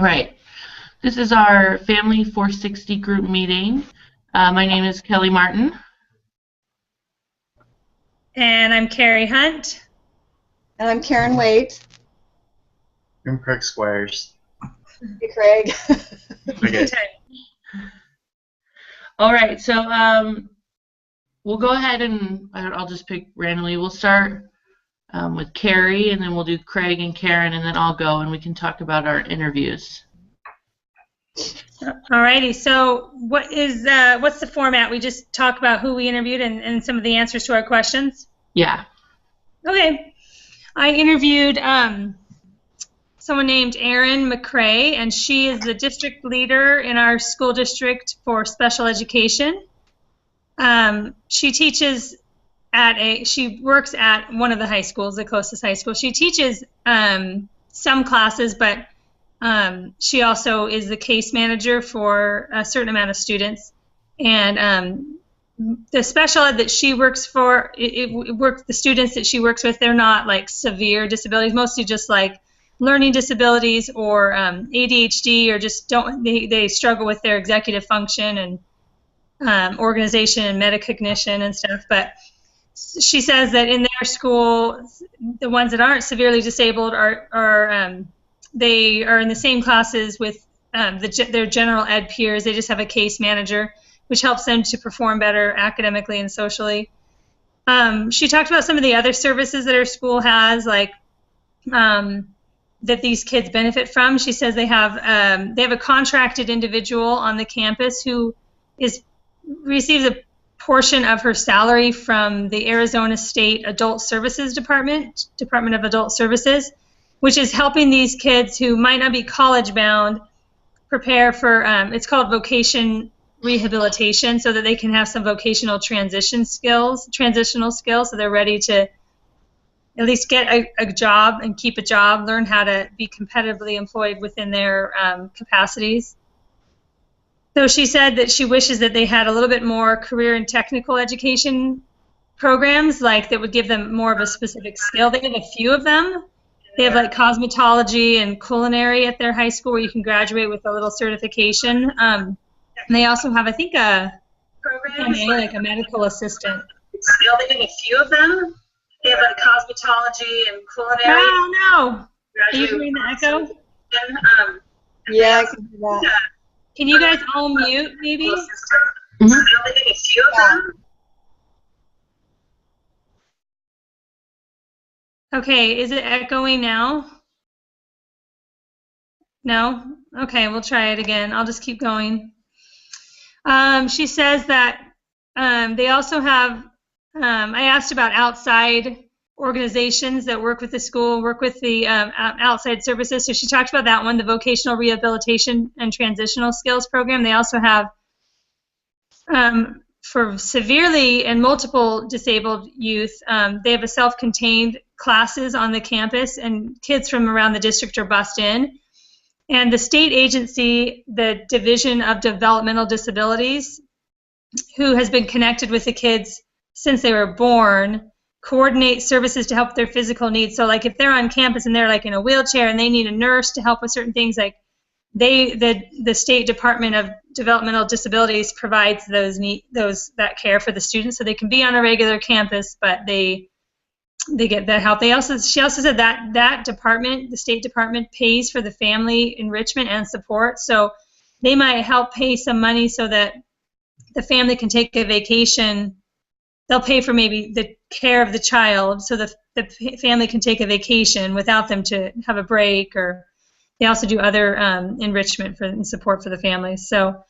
right. This is our Family 460 group meeting. My name is Kelly Martin. And I'm Carrie Hunt. And I'm Karen Waite. I'm Craig Squires. Hey, Craig. Okay. All right, so we'll go ahead and I'll just pick randomly. We'll start with Carrie, and then we'll do Craig and Karen, and then I'll go and we can talk about our interviews. Alrighty, so what's the format? We just talk about who we interviewed and some of the answers to our questions? Yeah. Okay. I interviewed someone named Erin McCrae, and she is the district leader in our school district for special education. She teaches she works at one of the high schools, the closest high school. She teaches some classes, but she also is the case manager for a certain amount of students. And the special ed that she works for, the students that she works with, they're not like severe disabilities, mostly just like learning disabilities or ADHD, or just they struggle with their executive function and organization and metacognition and stuff. But she says that in their school, the ones that aren't severely disabled they are in the same classes with their general ed peers. They just have a case manager, which helps them to perform better academically and socially. She talked about some of the other services that her school has, like that these kids benefit from. She says they have a contracted individual on the campus who receives a portion of her salary from the Arizona State Adult Services Department of Adult Services, which is helping these kids who might not be college bound prepare for, it's called vocation rehabilitation, so that they can have some vocational transitional skills, so they're ready to at least get a job and keep a job, learn how to be competitively employed within their capacities. So she said that she wishes that they had a little bit more career and technical education programs, like that would give them more of a specific skill. They have a few of them. They have like cosmetology and culinary at their high school, where you can graduate with a little certification. And they also have, I think, a program like a medical assistant. They have a few of them. They have like cosmetology and culinary. Oh no! Are you hearing the echo? Yeah, I can do that. Can you guys all mute, maybe? Mm-hmm. They have a few of them. Okay, is it echoing now? No? Okay, we'll try it again. I'll just keep going. She says that they also have, I asked about outside organizations that work with the school, work with the outside services. So she talked about that one, the Vocational Rehabilitation and Transitional Skills Program. They also have, for severely and multiple disabled youth, they have a self-contained classes on the campus, and kids from around the district are bussed in. And the state agency, the Division of Developmental Disabilities, who has been connected with the kids since they were born, coordinate services to help their physical needs. So like if they're on campus and they're like in a wheelchair and they need a nurse to help with certain things, like the State Department of Developmental Disabilities provides that care for the students, so they can be on a regular campus, but they get that help. She also said that department, the State Department, pays for the family enrichment and support. So they might help pay some money so that the family can take a vacation. They'll pay for maybe the care of the child so the family can take a vacation without them to have a break, or they also do other enrichment and support for the families. So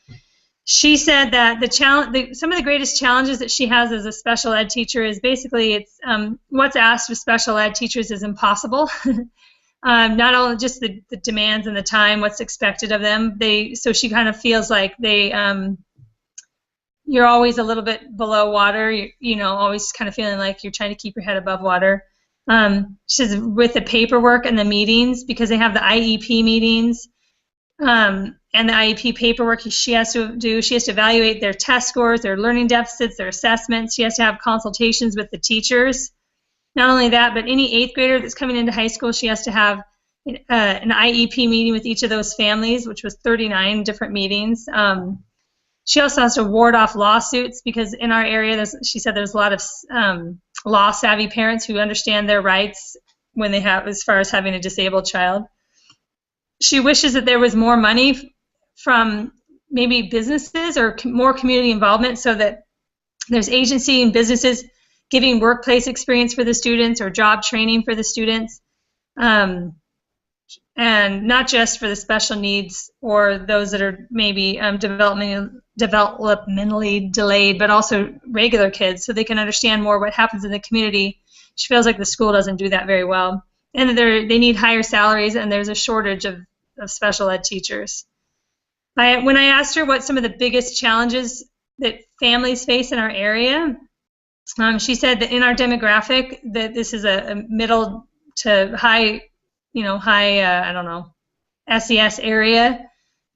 she said that some of the greatest challenges that she has as a special ed teacher is basically it's what's asked of special ed teachers is impossible. Not only just the demands and the time, what's expected of them. So she kind of feels like you're always a little bit below water. Always kind of feeling like you're trying to keep your head above water. She says with the paperwork and the meetings, because they have the IEP meetings. And the IEP paperwork she has to do. She has to evaluate their test scores, their learning deficits, their assessments. She has to have consultations with the teachers. Not only that, but any 8th grader that's coming into high school, she has to have an IEP meeting with each of those families, which was 39 different meetings. She also has to ward off lawsuits because in our area, she said there's a lot of law-savvy parents who understand their rights when they have, as far as having a disabled child. She wishes that there was more money from maybe businesses or more community involvement so that there's agency and businesses giving workplace experience for the students or job training for the students. And not just for the special needs or those that are maybe developmentally delayed, but also regular kids, so they can understand more what happens in the community. She feels like the school doesn't do that very well. And they need higher salaries, and there's a shortage of special ed teachers. When I asked her what some of the biggest challenges that families face in our area, she said that in our demographic, that this is a middle to high, SES area,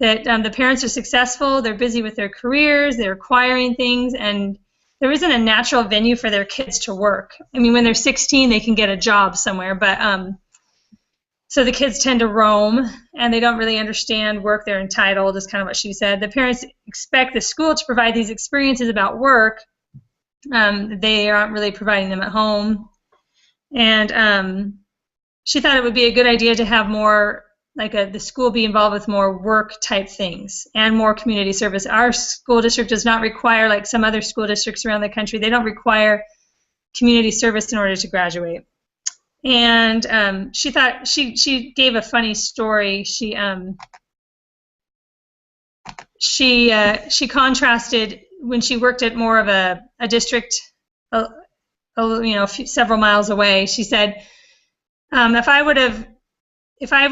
that the parents are successful, they're busy with their careers, they're acquiring things, and there isn't a natural venue for their kids to work. I mean, when they're 16, they can get a job somewhere, but so the kids tend to roam, and they don't really understand work. They're entitled, is kind of what she said. The parents expect the school to provide these experiences about work. They aren't really providing them at home. And she thought it would be a good idea to have more, the school be involved with more work type things and more community service. Our school district does not require, like some other school districts around the country, they don't require community service in order to graduate. And she thought, she gave a funny story. She contrasted when she worked at more of a district, several miles away. She said, if I would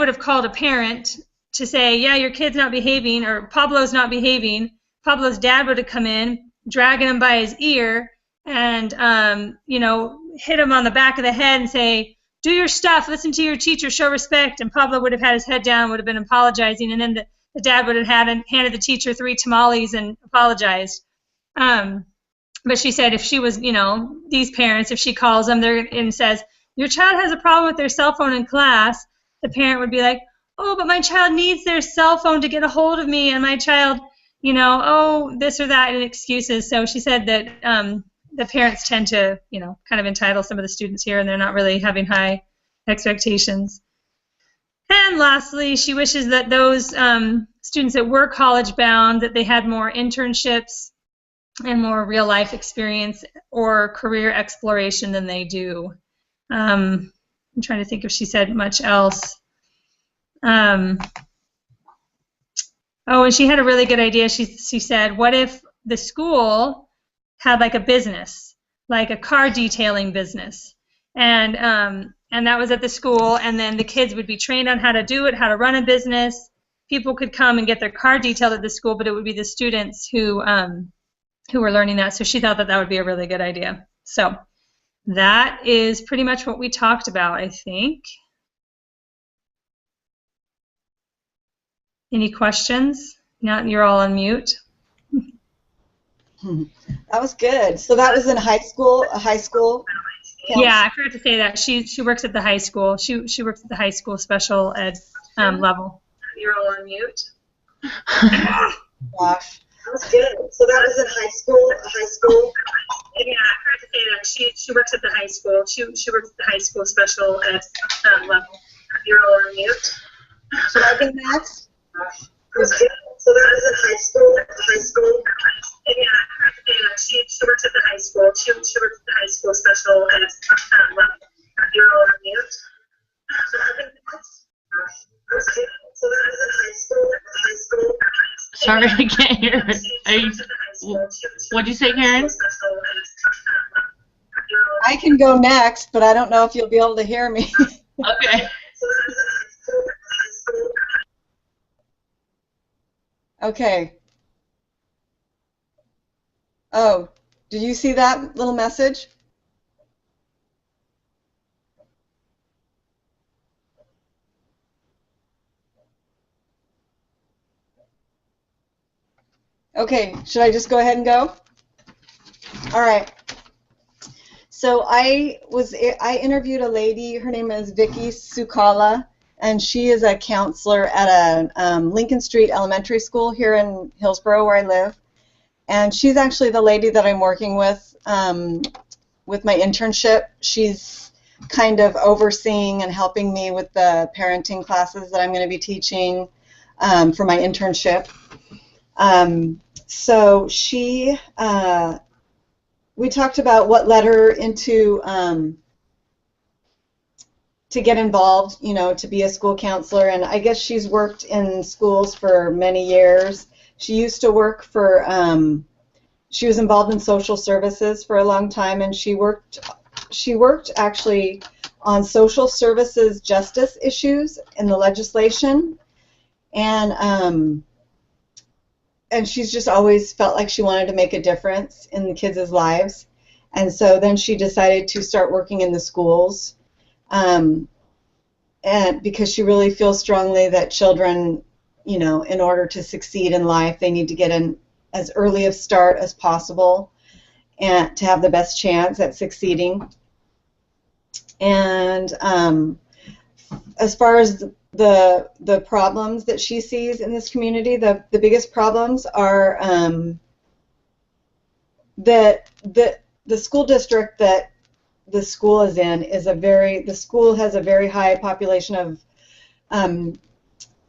have called a parent to say, yeah, your kid's not behaving, or Pablo's not behaving, Pablo's dad would have come in, dragging him by his ear, and hit him on the back of the head and say, do your stuff, listen to your teacher, show respect. And Pablo would have had his head down, would have been apologizing, and then the dad would have handed the teacher 3 tamales and apologized. But she said if she was, these parents, if she calls them and says, your child has a problem with their cell phone in class, the parent would be like, oh, but my child needs their cell phone to get a hold of me, and my child, this or that, and excuses. So she said that the parents tend to, kind of entitle some of the students here, and they're not really having high expectations. And lastly, she wishes that those students that were college-bound, that they had more internships and more real-life experience or career exploration than they do. I'm trying to think if she said much else. And she had a really good idea. She said, what if the school had like a business, like a car detailing business, and that was at the school, and then the kids would be trained on how to do it, how to run a business. People could come and get their car detailed at the school, but it would be the students who were learning that. So she thought that would be a really good idea. So that is pretty much what we talked about, I think. Any questions? Now you're all on mute. That was good. So that was in high school, a high school? Yeah, I forgot to say that. She works at the high school. She works at the high school special ed level. You're all on mute. Gosh. That was good. So that was in high school, a high school? Yeah, I forgot to say that. She works at the high school. She works at the high school special ed level. You're all on mute. Should I go next? That was good. So that was in high school, a high school? Yeah, I forgot to say that. She works at the high school. She works at the high school special ed level. You're all on mute. Should I go next? That was good. So that was in high school, a high school? Sorry, I can't hear. What'd you say, Karen? I can go next, but I don't know if you'll be able to hear me. Okay. Okay. Oh, did you see that little message? Okay, should I just go ahead and go? All right. So I interviewed a lady, her name is Vicky Sukala, and she is a counselor at a Lincoln Street Elementary School here in Hillsboro, where I live. And she's actually the lady that I'm working with my internship. She's kind of overseeing and helping me with the parenting classes that I'm going to be teaching for my internship. So she, we talked about what led her into to get involved, you know, to be a school counselor, and I guess she's worked in schools for many years. She used to work for, she was involved in social services for a long time, and she worked actually on social services justice issues in the legislation, and she's just always felt like she wanted to make a difference in the kids' lives, and so then she decided to start working in the schools. And because she really feels strongly that children, you know, in order to succeed in life, they need to get in as early a start as possible and to have the best chance at succeeding. And as far as the problems that she sees in this community, the biggest problems are that the school district that the school is in is the school has a very high population of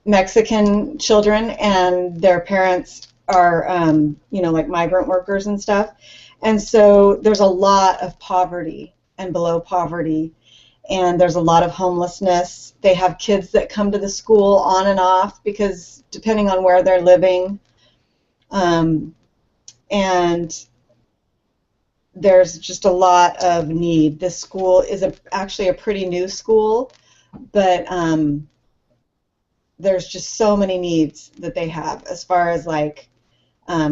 Mexican children, and their parents are you know, like migrant workers and stuff, and so there's a lot of poverty and below poverty, and there's a lot of homelessness. They have kids that come to the school on and off because depending on where they're living, and there's just a lot of need. This school is actually a pretty new school, but there's just so many needs that they have as far as like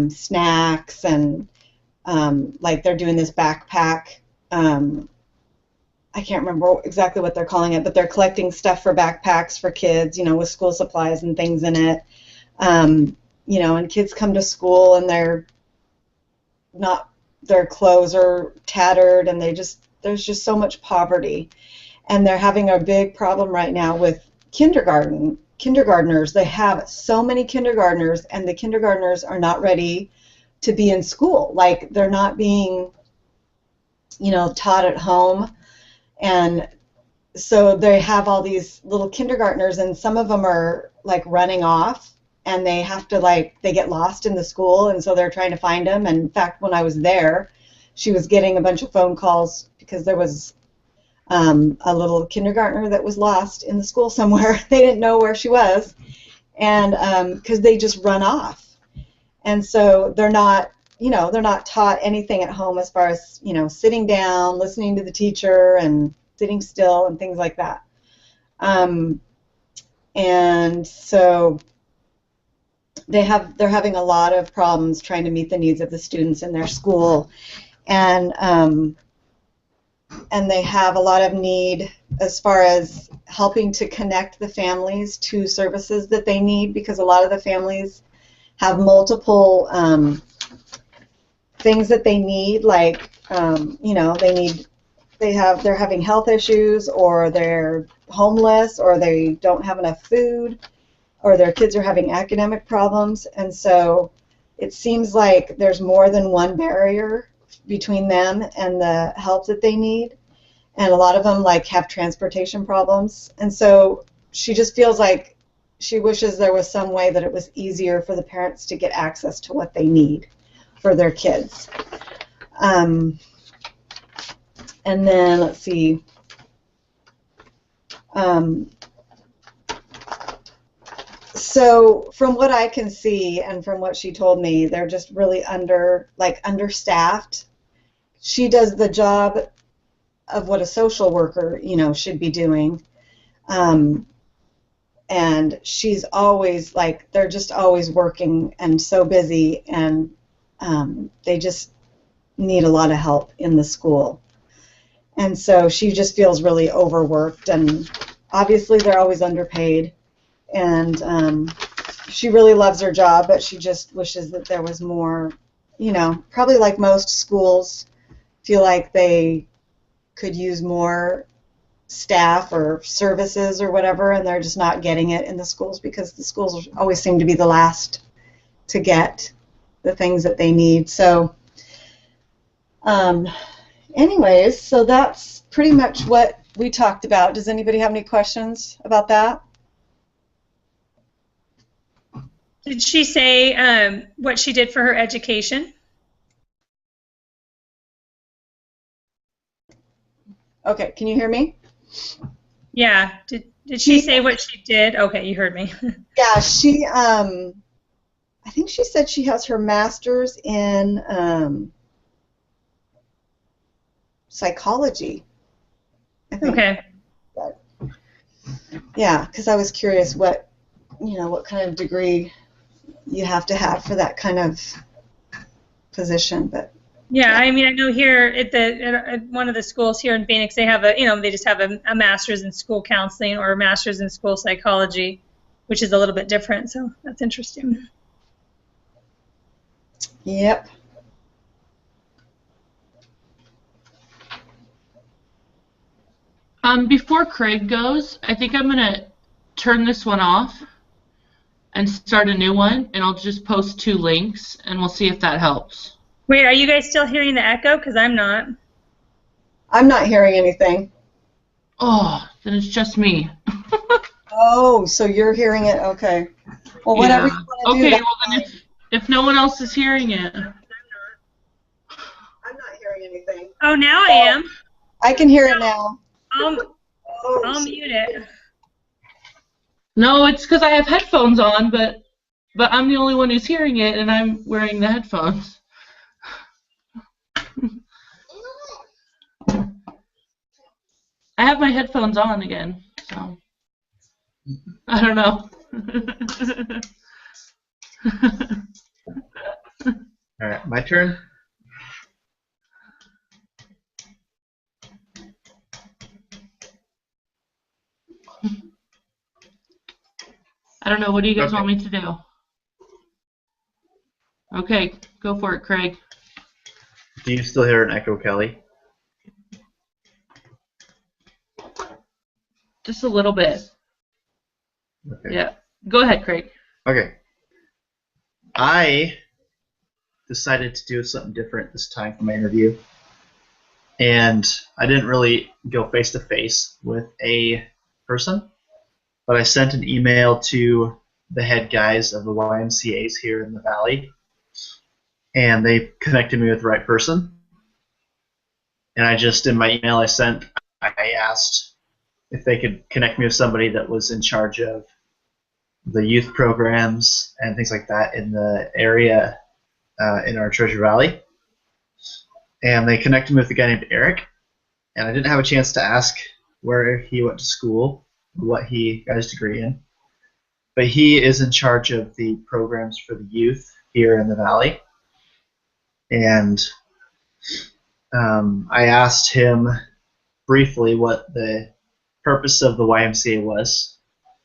snacks and like they're doing this backpack. I can't remember exactly what they're calling it, but they're collecting stuff for backpacks for kids, you know, with school supplies and things in it. You know, and kids come to school and their clothes are tattered, and there's just so much poverty, and they're having a big problem right now with kindergartners. They have so many kindergartners, and the kindergartners are not ready to be in school. Like, they're not being, you know, taught at home, and so they have all these little kindergartners, and some of them are like running off, and they have to, like, they get lost in the school, and so they're trying to find them. And in fact, when I was there, she was getting a bunch of phone calls because there was a little kindergartner that was lost in the school somewhere. They didn't know where she was, and because they just run off. And so they're not, you know, they're not taught anything at home as far as, you know, sitting down, listening to the teacher, and sitting still, and things like that. And so they're having a lot of problems trying to meet the needs of the students in their school, and they have a lot of need as far as helping to connect the families to services that they need, because a lot of the families have multiple things that they need, like you know, they're having health issues, or they're homeless, or they don't have enough food, or their kids are having academic problems. And so it seems like there's more than one barrier between them and the help that they need, and a lot of them like have transportation problems. And so she just feels like she wishes there was some way that it was easier for the parents to get access to what they need for their kids. And then let's see. So from what I can see and from what she told me, they're just really understaffed. She does the job of what a social worker, you know, should be doing. And she's always like, they're just always working and so busy, and they just need a lot of help in the school. And so she just feels really overworked, and obviously they're always underpaid. And she really loves her job, but she just wishes that there was more, you know, probably like most schools feel like they could use more staff or services or whatever, and they're just not getting it in the schools because the schools always seem to be the last to get the things that they need. So anyways, so that's pretty much what we talked about. Does anybody have any questions about that? Did she say what she did for her education? Okay, can you hear me? Yeah. Did she say what she did? Okay, you heard me. Yeah, she I think she said she has her master's in psychology. I think. Okay. Yeah, because I was curious what kind of degree you have to have for that kind of position, but Yeah, I mean, I know here at one of the schools here in Phoenix, they have they just have a master's in school counseling or a master's in school psychology, which is a little bit different. So that's interesting. yep. Before Craig goes, I think I'm gonna turn this one off and start a new one, and I'll just post 2 links, and we'll see if that helps. Wait, are you guys still hearing the echo? Because I'm not. I'm not hearing anything. Oh, then it's just me. Oh, so you're hearing it? Okay. Well, whatever Yeah. you want to do. Okay, that's well then fine. if no one else is hearing it. I'm not hearing anything. Oh, now I am. I can hear it now. I'll Oh, mute it. No, it's because I have headphones on, but I'm the only one who's hearing it, and I'm wearing the headphones. I have my headphones on again, so I don't know. All right, my turn. I don't know. What do you guys Okay. want me to do? Okay, go for it, Craig. Do you still hear an echo, Kelly? Just a little bit. Okay. Yeah. Go ahead, Craig. Okay. I decided to do something different this time for my interview. And I didn't really go face to face with a person, but I sent an email to the head guys of the YMCAs here in the Valley, and they connected me with the right person. And in my email I asked if they could connect me with somebody that was in charge of the youth programs and things like that in the area in our Treasure Valley. And they connected me with a guy named Eric, and I didn't have a chance to ask where he went to school, what he got his degree in. But he is in charge of the programs for the youth here in the Valley. And I asked him briefly what the purpose of the YMCA was,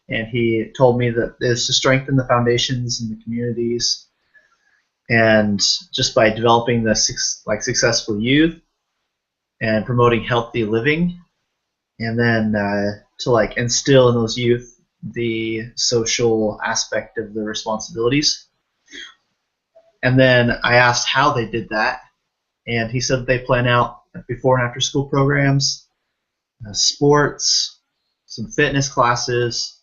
and he told me that it's to strengthen the foundations in the communities, and just by developing the successful youth and promoting healthy living, and then to instill in those youth the social aspect of the responsibilities. And then I asked how they did that, and he said they plan out before and after school programs, sports, some fitness classes,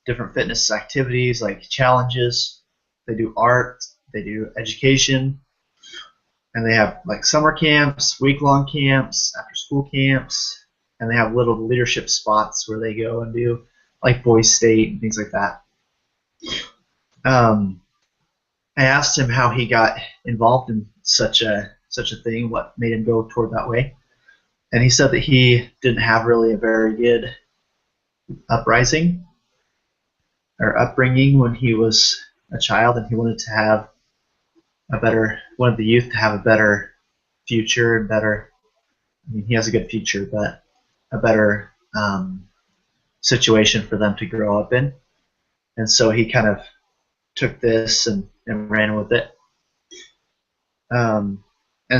different fitness activities like challenges. They do art, they do education, and they have summer camps, week-long camps, after-school camps, and they have little leadership spots where they go and do Boys State and things like that. I asked him how he got involved in such a thing, what made him go toward that way. And he said that he didn't have really a very good upbringing when he was a child, and he wanted the youth to have a better future and better. I mean, he has a good future, but a better situation for them to grow up in. And so he kind of took this and ran with it. And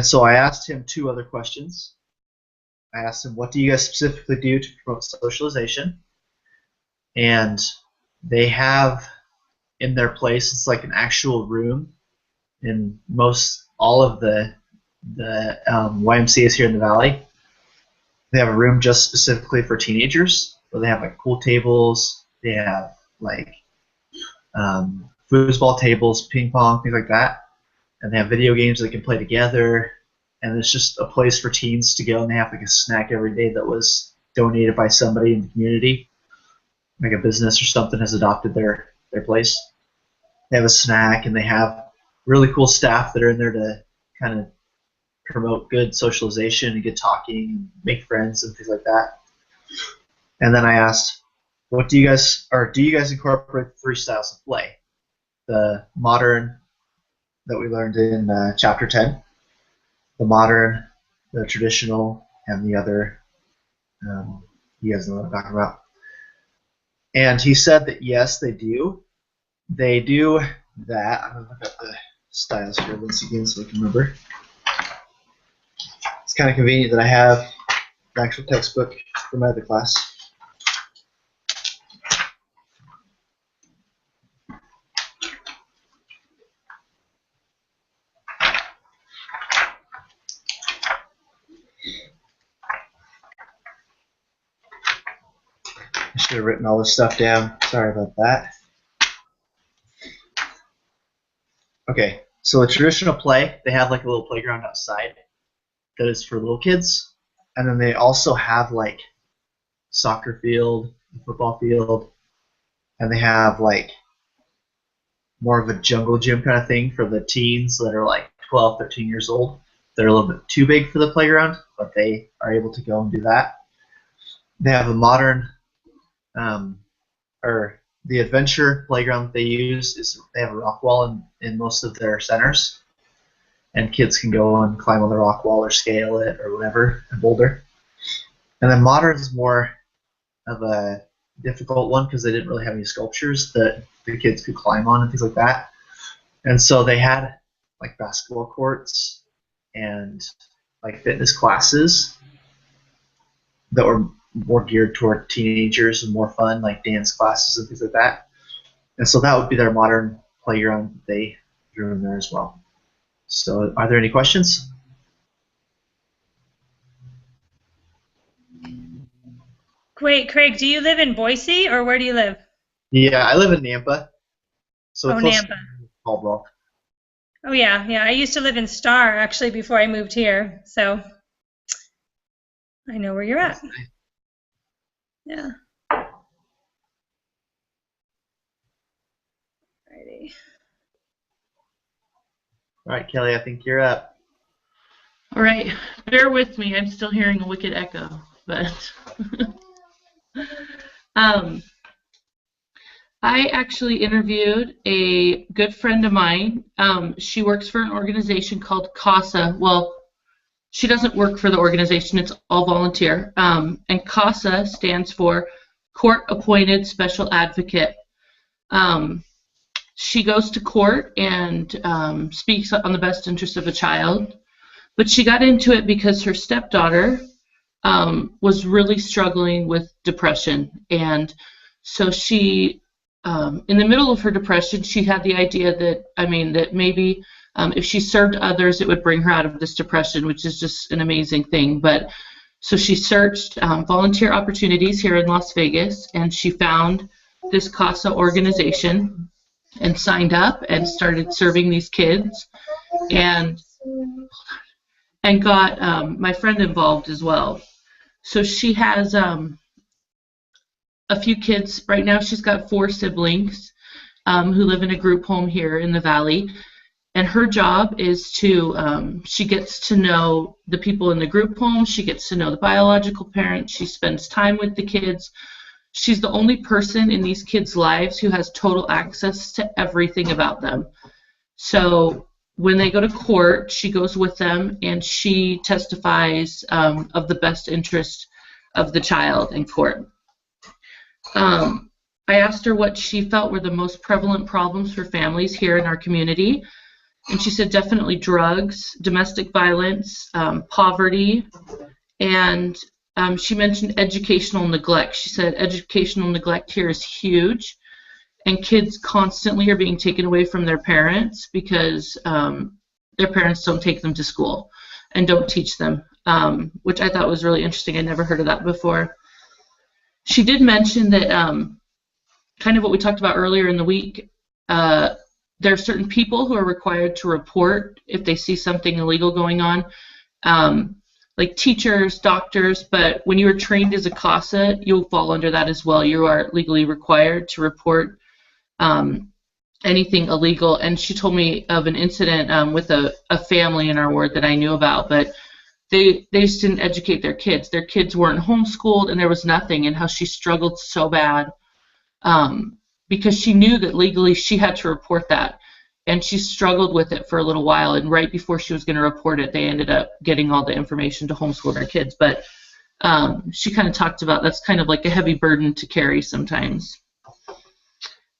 so I asked him 2 other questions. I asked them, what do you guys specifically do to promote socialization? And they have in their place, it's like an actual room in all of the YMCA's here in the Valley. They have a room just specifically for teenagers, where they have like pool tables, they have like foosball tables, ping pong, things like that, and they have video games they can play together. And it's just a place for teens to go, and they have like a snack every day that was donated by somebody in the community, like a business or something has adopted their place. They have a snack, and they have really cool staff that are in there to kind of promote good socialization and good talking and make friends and things like that. And then I asked, do you guys incorporate the 3 styles of play? The modern that we learned in chapter 10, the modern, the traditional, and the other. You guys know what I'm talking about. And he said that yes, they do. They do that. I'm going to look up the styles here once again so I can remember. It's kind of convenient that I have the actual textbook for my other class. I should have written all this stuff down. Sorry about that. Okay, so the traditional play, they have like a little playground outside that is for little kids. And then they also have like soccer field, football field, and they have like more of a jungle gym kind of thing for the teens that are like 12, 13 years old. They're a little bit too big for the playground, but they are able to go and do that. They have a modern, or the adventure playground that they use is they have a rock wall in most of their centers, and kids can go and climb on the rock wall or scale it or whatever and boulder. And then modern is more of a difficult one because they didn't really have any sculptures that the kids could climb on and things like that. And so they had like basketball courts and like fitness classes that were more geared toward teenagers and more fun, like dance classes and things like that. And so that would be their modern playground they drew in there as well. So are there any questions? Great, Craig, do you live in Boise, or where do you live? Yeah, I live in Nampa. So Nampa. Caldwell. Oh, yeah. I used to live in Star, actually, before I moved here. So I know where you're at. Yeah. Alrighty. All right, Kelly, I think you're up. All right, bear with me. I'm still hearing a wicked echo, but I actually interviewed a good friend of mine. She works for an organization called CASA. Well, she doesn't work for the organization. It's all volunteer. And CASA stands for Court Appointed Special Advocate. She goes to court and speaks on the best interest of a child. But she got into it because her stepdaughter was really struggling with depression. And so she, in the middle of her depression, she had the idea that maybe if she served others, it would bring her out of this depression, which is just an amazing thing. But so she searched volunteer opportunities here in Las Vegas, and she found this CASA organization and signed up and started serving these kids, and got my friend involved as well. So she has a few kids. Right now she's got 4 siblings who live in a group home here in the Valley. And her job is to, she gets to know the people in the group home, she gets to know the biological parents, she spends time with the kids. She's the only person in these kids' lives who has total access to everything about them. So when they go to court, she goes with them and she testifies of the best interest of the child in court. I asked her what she felt were the most prevalent problems for families here in our community. And she said definitely drugs, domestic violence, poverty, And she mentioned educational neglect. She said educational neglect here is huge, and kids constantly are being taken away from their parents because their parents don't take them to school and don't teach them, which I thought was really interesting. I never heard of that before. She did mention that kind of what we talked about earlier in the week, there are certain people who are required to report if they see something illegal going on, like teachers, doctors, but when you are trained as a CASA, you'll fall under that as well. You are legally required to report anything illegal. And she told me of an incident with a family in our ward that I knew about, but they just didn't educate their kids. Their kids weren't homeschooled, and there was nothing, and how she struggled so bad because she knew that legally she had to report that. And she struggled with it for a little while, and right before she was going to report it, they ended up getting all the information to homeschool their kids. But she kind of talked about that's kind of like a heavy burden to carry sometimes.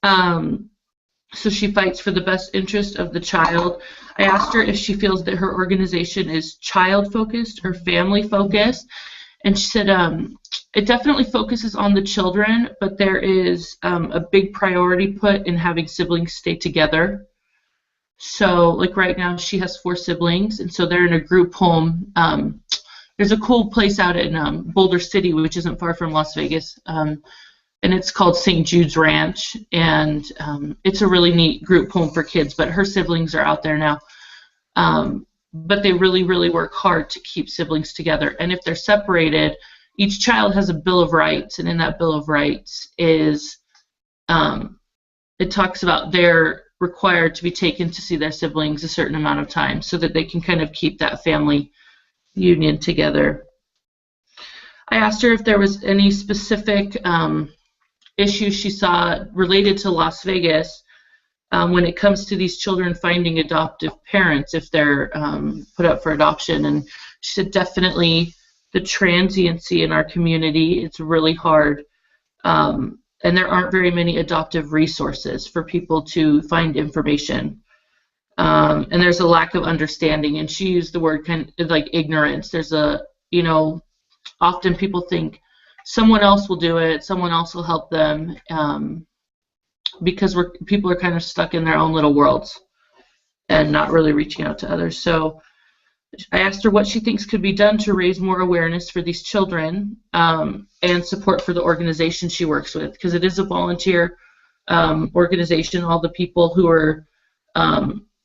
So she fights for the best interest of the child. I asked her if she feels that her organization is child-focused or family-focused, and she said it definitely focuses on the children, but there is a big priority put in having siblings stay together. So, like right now, she has 4 siblings, and so they're in a group home. There's a cool place out in Boulder City, which isn't far from Las Vegas, and it's called St. Jude's Ranch, and it's a really neat group home for kids, but her siblings are out there now. But they really, really work hard to keep siblings together, and if they're separated, each child has a Bill of Rights, and in that Bill of Rights is, it talks about their required to be taken to see their siblings a certain amount of time so that they can kind of keep that family union together. I asked her if there was any specific issues she saw related to Las Vegas when it comes to these children finding adoptive parents if they're put up for adoption. And she said definitely the transiency in our community, it's really hard. And there aren't very many adoptive resources for people to find information. And there's a lack of understanding, and she used the word kind of like ignorance. There's a, often people think someone else will do it, someone else will help them, because people are kind of stuck in their own little worlds and not really reaching out to others. So I asked her what she thinks could be done to raise more awareness for these children and support for the organization she works with, because it is a volunteer organization. All the people who are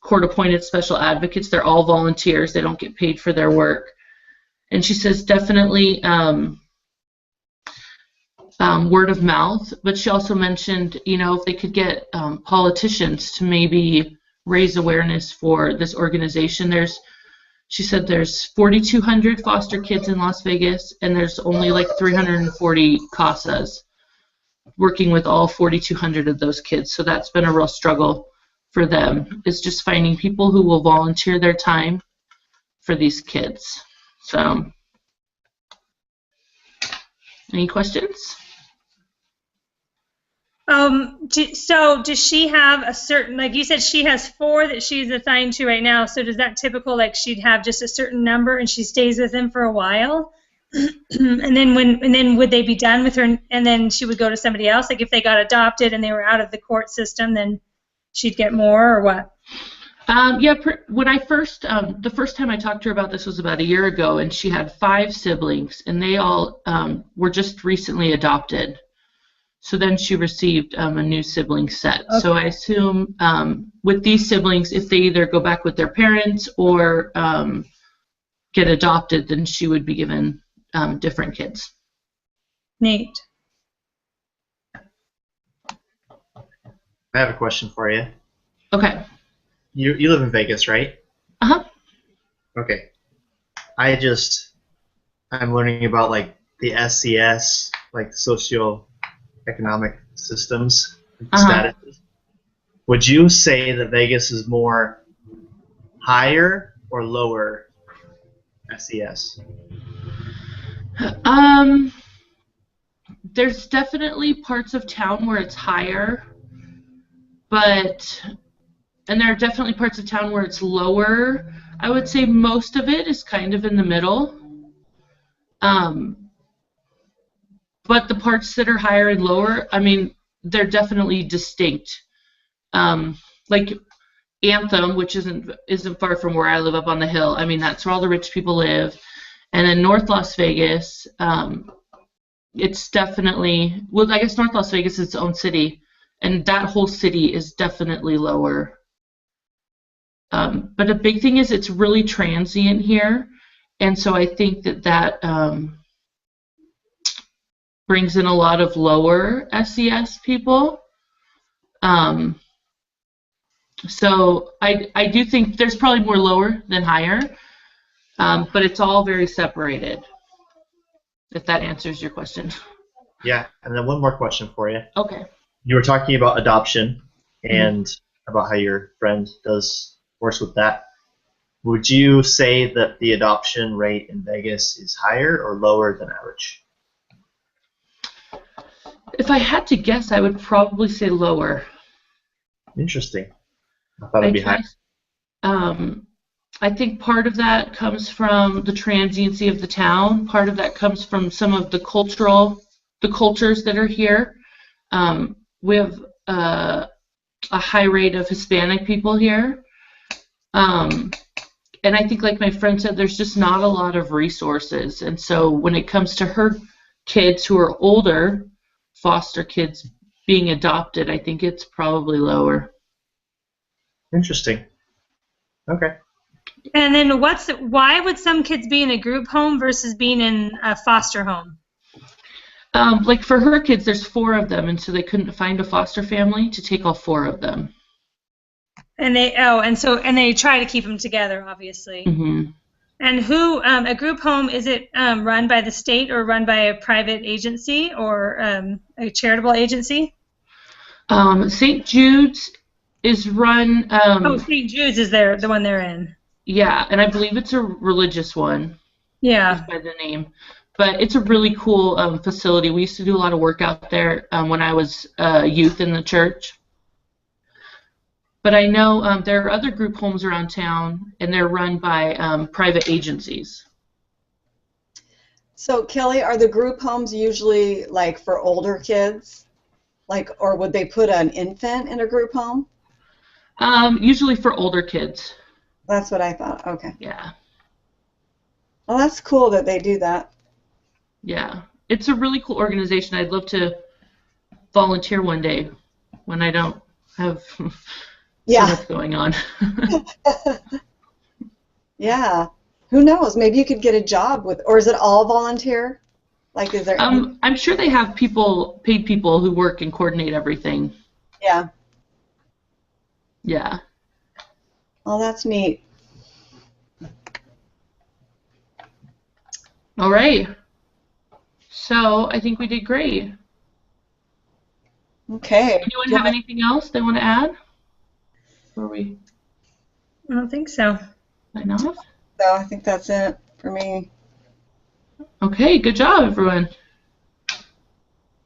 court-appointed special advocates, they're all volunteers. They don't get paid for their work. And she says definitely word of mouth, but she also mentioned, if they could get politicians to maybe raise awareness for this organization. She said there's 4,200 foster kids in Las Vegas, and there's only like 340 CASAs working with all 4,200 of those kids. So that's been a real struggle for them, is just finding people who will volunteer their time for these kids. So, any questions? So does she have a certain, like you said, she has 4 that she's assigned to right now. So does that typical, like she'd have just a certain number and she stays with them for a while? and then would they be done with her and then she would go to somebody else? Like if they got adopted and they were out of the court system, then she'd get more, or what? Yeah, when I first, the first time I talked to her about this was about a year ago, and she had 5 siblings, and they all were just recently adopted. So then she received a new sibling set. Okay. So I assume with these siblings, if they either go back with their parents or get adopted, then she would be given different kids. Neat. I have a question for you. Okay. You live in Vegas, right? Uh-huh. Okay. I'm learning about like the SES, like socioeconomic systems, statuses. Would you say that Vegas is more higher or lower SES? There's definitely parts of town where it's higher, and there are definitely parts of town where it's lower. I would say most of it is kind of in the middle. But the parts that are higher and lower, I mean, they're definitely distinct. Like Anthem, which isn't far from where I live up on the hill. I mean, that's where all the rich people live. And then North Las Vegas, it's definitely, well, I guess North Las Vegas is its own city, and that whole city is definitely lower. But a big thing is it's really transient here, and so I think that brings in a lot of lower SES people. So I do think there's probably more lower than higher, but it's all very separated, if that answers your question. Yeah, and then one more question for you. Okay. You were talking about adoption and about how your friend works with that. Would you say that the adoption rate in Vegas is higher or lower than average? If I had to guess, I would probably say lower. Interesting. I thought it'd be higher. I think part of that comes from the transiency of the town. Part of that comes from some of the cultures that are here. We have a high rate of Hispanic people here. And I think, like my friend said, there's just not a lot of resources. And so when it comes to her kids who are older, foster kids being adopted, I think it's probably lower. Interesting. Okay. And then why would some kids be in a group home versus being in a foster home? Like for her kids, there's 4 of them, and so they couldn't find a foster family to take all 4 of them. And they try to keep them together, obviously. Mm-hmm. And a group home, is it run by the state or run by a private agency or a charitable agency? St. Jude's is run. St. Jude's is the one they're in. Yeah, and I believe it's a religious one. Yeah. By the name. But it's a really cool facility. We used to do a lot of work out there when I was youth in the church. But I know there are other group homes around town, and they're run by private agencies. So, Kelly, are the group homes usually like for older kids? Or would they put an infant in a group home? Usually for older kids. That's what I thought. Okay. Yeah. Well, that's cool that they do that. Yeah. It's a really cool organization. I'd love to volunteer one day when I don't have so much going on. Yeah. Who knows? Maybe you could get a job or is it all volunteer? Is there? I'm sure they have paid people who work and coordinate everything. Yeah. Yeah. Well, that's neat. All right. So I think we did great. Okay. Anyone have anything else they want to add? I don't think so. Sign off? So I think that's it for me. Okay, good job, everyone.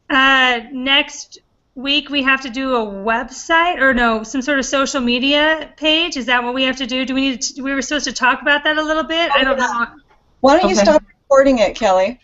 Next week we have to do a website some sort of social media page. Is that what we have to do? We were supposed to talk about that a little bit? I don't know. Why don't you stop recording it, Kelly?